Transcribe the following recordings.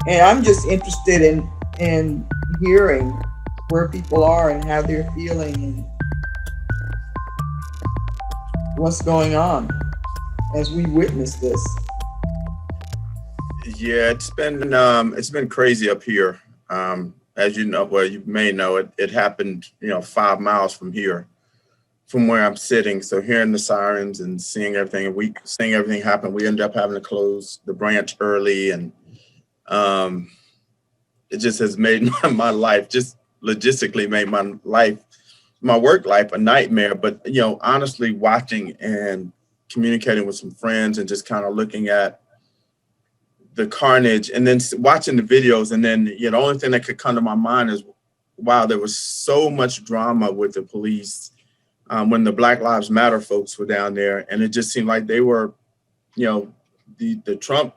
And I'm just interested in hearing where people are and how they're feeling and what's going on as we witness this. Yeah, it's been crazy up here. As you know, well, you may know it happened, 5 miles from here, from where I'm sitting. So hearing the sirens and seeing everything happen, we ended up having to close the branch early, and um, it just has made my life, just logistically made my work life a nightmare. But honestly, watching and communicating with some friends and just kind of looking at the carnage and then watching the videos, and then the only thing that could come to my mind is, wow, there was so much drama with the police when the Black Lives Matter folks were down there, and it just seemed like they were, you know, the Trump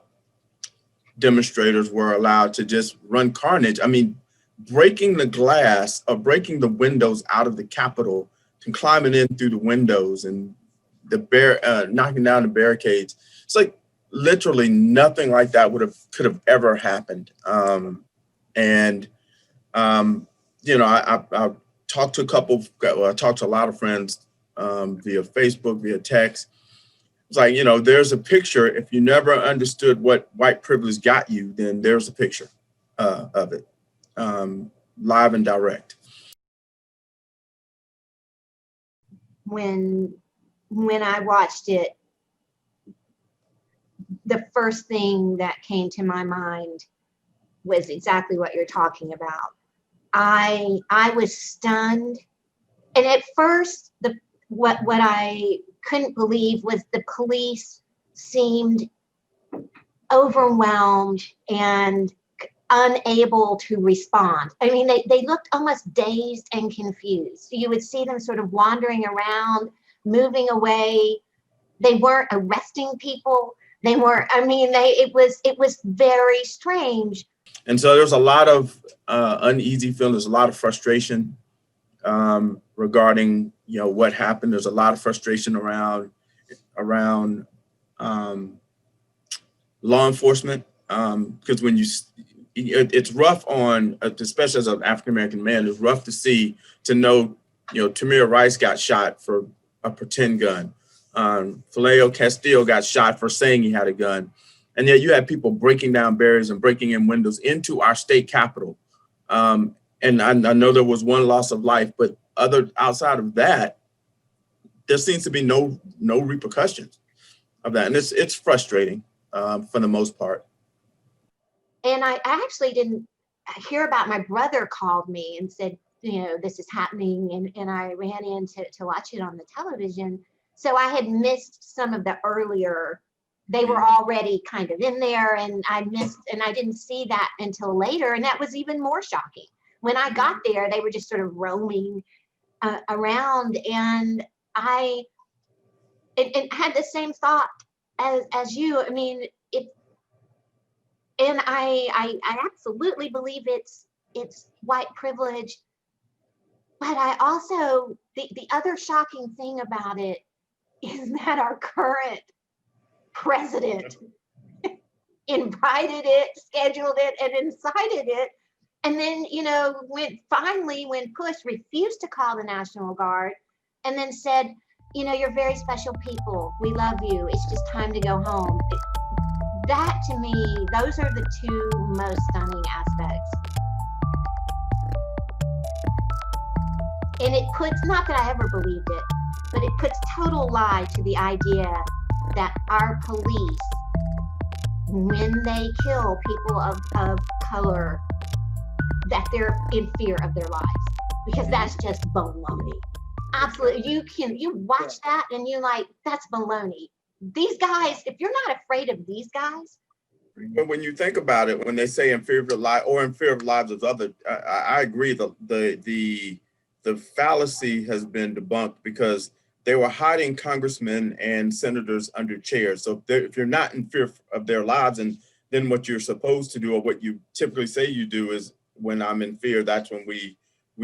demonstrators were allowed to just run carnage. I mean, breaking the glass or breaking the windows out of the Capitol and climbing in through the windows and knocking down the barricades. It's like literally nothing like that could have ever happened. And I talked to I talked to a lot of friends via Facebook, via text. It's like, there's a picture. If you never understood what white privilege got you, then there's a picture of it, live and direct. When I watched it, the first thing that came to my mind was exactly what you're talking about. I was stunned, and at first, what I couldn't believe was the police seemed overwhelmed and unable to respond. I mean, they looked almost dazed and confused. You would see them sort of wandering around, moving away. They weren't arresting people. They weren't. I mean, it was very strange. And so there's a lot of uneasy feelings, a lot of frustration regarding what happened. There's a lot of frustration around law enforcement, because when it's rough on, especially as an African American man, it's rough to know Tamir Rice got shot for a pretend gun. Phileo Castillo got shot for saying he had a gun. And yet you had people breaking down barriers and breaking in windows into our state capitol. And I know there was one loss of life, but outside of that, there seems to be no repercussions of that. And it's frustrating for the most part. And I actually didn't hear about. My brother called me and said, this is happening. And I ran in to watch it on the television. So I had missed some of the earlier. They were already kind of in there, and I didn't see that until later. And that was even more shocking. When I got there, they were just sort of roaming around, and I had the same thought as you. I mean, and I absolutely believe it's white privilege. But I also, the other shocking thing about it is that our current president invited it, scheduled it, and incited it. And then, when Bush refused to call the National Guard and then said, you're very special people. We love you. It's just time to go home. That, to me, those are the two most stunning aspects. And it puts, not that I ever believed it, but it puts total lie to the idea that our police, when they kill people of color, that they're in fear of their lives, because that's just baloney. Absolutely. You watch that and you're like, that's baloney. These guys, if you're not afraid of these guys. But when you think about it, when they say in fear of the life or in fear of lives of others, I agree. The fallacy has been debunked, because they were hiding congressmen and senators under chairs. So if you're not in fear of their lives, and then what you're supposed to do, or what you typically say you do, is when I'm in fear, that's when we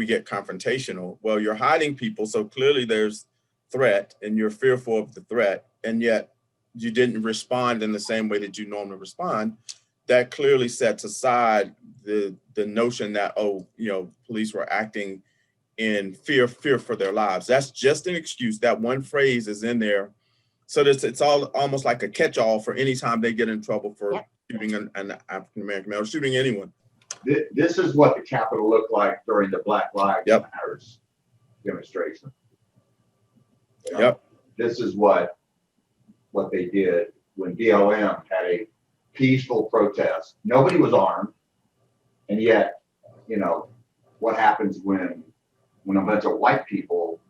get confrontational. Well, you're hiding people, so clearly there's threat, and you're fearful of the threat, and yet you didn't respond in the same way that you normally respond. that clearly sets aside the notion that, oh, police were acting in fear for their lives. That's just an excuse. That one phrase is in there, so that it's all almost like a catch-all for any time they get in trouble for shooting an African American male or shooting anyone. This is what the Capitol looked like during the Black Lives Matter demonstration. This is what they did when BLM had a peaceful protest. Nobody was armed, and yet, what happens when a bunch of white people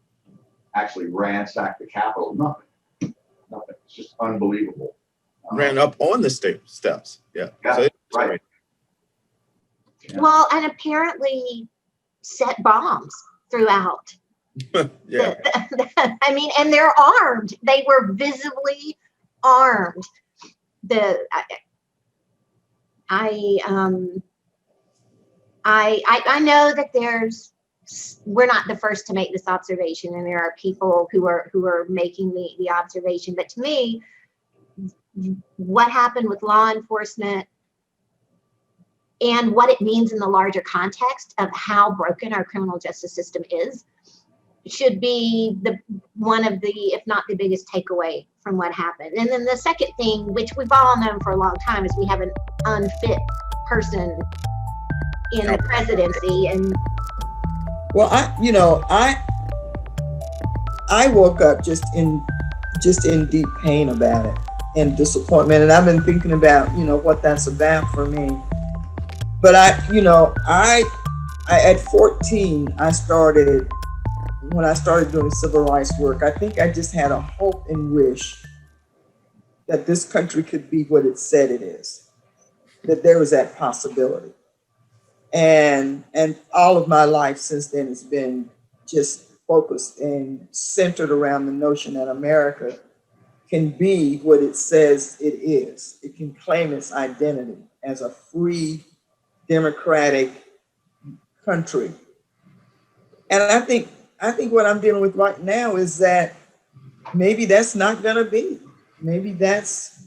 actually ransack the Capitol? Nothing. It's just unbelievable. Ran up on the steps. Yeah. So right. Yeah. Well, and apparently set bombs throughout. Yeah. I mean, and they're armed. They were visibly armed. I know that we're not the first to make this observation, and there are people who are making the observation. But to me, what happened with law enforcement and what it means in the larger context of how broken our criminal justice system is should be one of the, if not the biggest takeaway from what happened. And then the second thing, which we've all known for a long time, is we have an unfit person in the presidency. And well, I woke up just in deep pain about it and disappointment, and I've been thinking about what that's about for me. But I at 14 when I started doing civil rights work, I think I just had a hope and wish that this country could be what it said it is, that there was that possibility. And all of my life since then has been just focused and centered around the notion that America can be what it says it is. It can claim its identity as a free, democratic country. And I think what I'm dealing with right now is that maybe that's not gonna be. Maybe that's,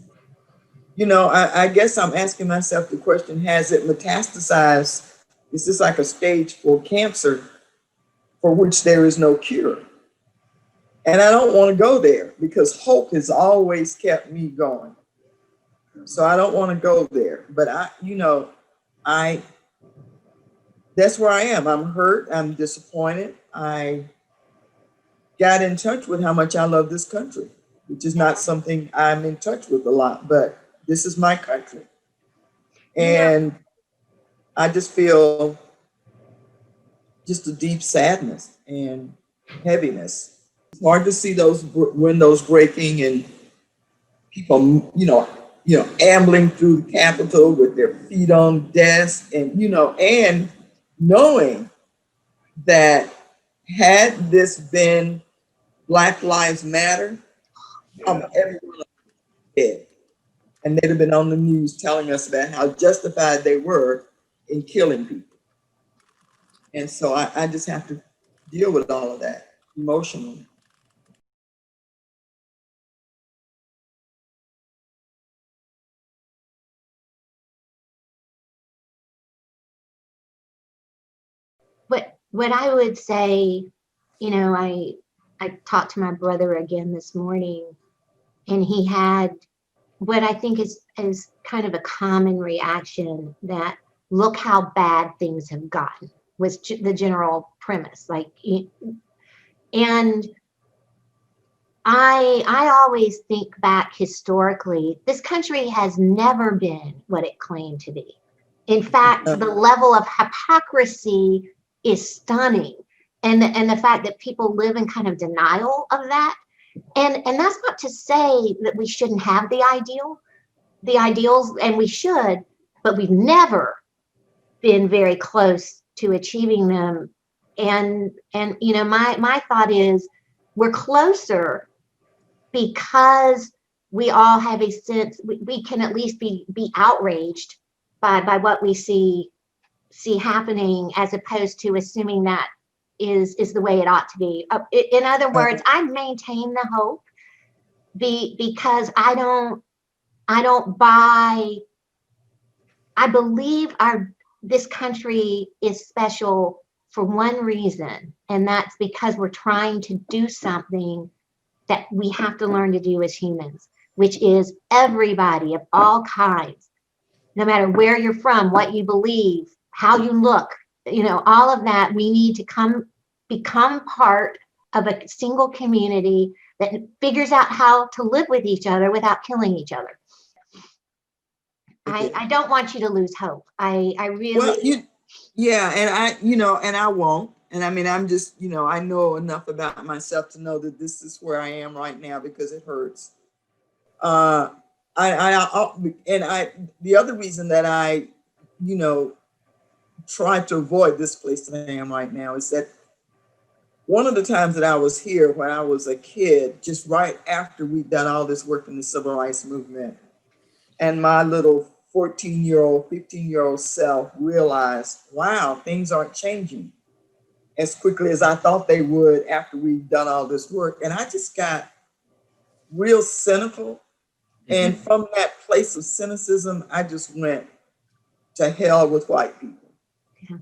I guess I'm asking myself the question, has it metastasized? Is this like a stage 4 cancer for which there is no cure? And I don't want to go there because hope has always kept me going. So I don't want to go there. But that's where I am. I'm hurt. I'm disappointed. I got in touch with how much I love this country, which is not something I'm in touch with a lot, but this is my country. And I just feel just a deep sadness and heaviness. It's hard to see those windows breaking and people, ambling through the Capitol with their feet on desks, and and knowing that had this been Black Lives Matter, everyone dead, and they'd have been on the news telling us about how justified they were in killing people. And so I just have to deal with all of that emotionally. What I would say, I talked to my brother again this morning, and he had what I think is kind of a common reaction, that look how bad things have gotten, was the general premise. And I always think back historically, this country has never been what it claimed to be. In fact, the level of hypocrisy is stunning. And the fact that people live in kind of denial of that. And that's not to say that we shouldn't have the ideals, and we should, but we've never been very close to achieving them. And my thought is we're closer because we all have a sense, we can at least be outraged by what we see happening, as opposed to assuming that is the way it ought to be. In other words, I maintain the hope because I don't buy I believe this country is special for one reason, and that's because we're trying to do something that we have to learn to do as humans, which is everybody of all kinds, no matter where you're from, what you believe, how you look, all of that, we need to become part of a single community that figures out how to live with each other without killing each other. I don't want you to lose hope. I really. Well, yeah, and I won't. And I mean, I'm just, I know enough about myself to know that this is where I am right now because it hurts. The other reason that I, try to avoid this place that I am right now is that one of the times that I was here when I was a kid, just right after we'd done all this work in the civil rights movement, and my little 14-year-old, 15-year-old self realized, wow, things aren't changing as quickly as I thought they would after we'd done all this work. And I just got real cynical. And from that place of cynicism, I just went to hell with white people. Yeah.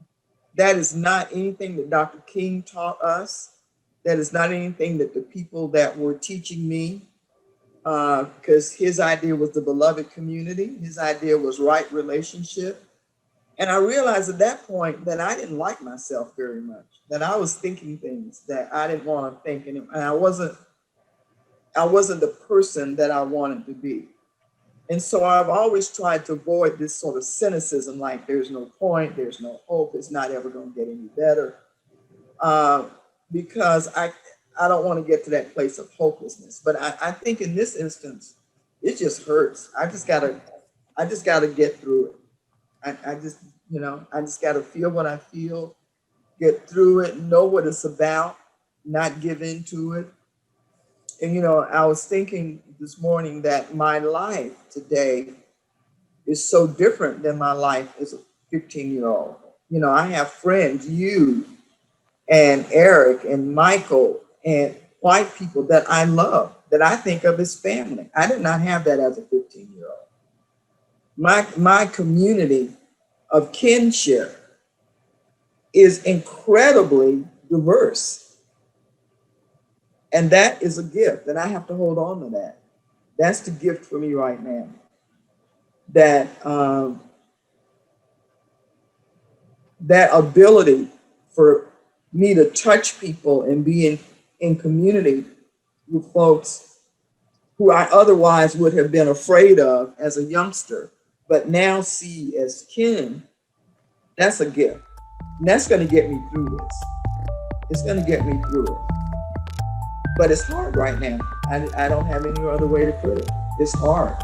That is not anything that Dr. King taught us. That is not anything that the people that were teaching me, because his idea was the beloved community. His idea was right relationship. And I realized at that point that I didn't like myself very much, that I was thinking things that I didn't want to think. And I wasn't the person that I wanted to be. And so I've always tried to avoid this sort of cynicism, like there's no point, there's no hope, it's not ever going to get any better. Because I don't want to get to that place of hopelessness. But I think in this instance, it just hurts. I just gotta get through it. I just gotta feel what I feel, get through it, know what it's about, not give into it. And, I was thinking this morning that my life today is so different than my life as a 15-year-old. I have friends, you and Eric and Michael and white people that I love, that I think of as family. I did not have that as a 15-year-old. My community of kinship is incredibly diverse. And that is a gift, and I have to hold on to that. That's the gift for me right now. That that ability for me to touch people and be in community with folks who I otherwise would have been afraid of as a youngster, but now see as kin, that's a gift. And that's going to get me through this. It's going to get me through it. But it's hard right now. I don't have any other way to put it. It's hard.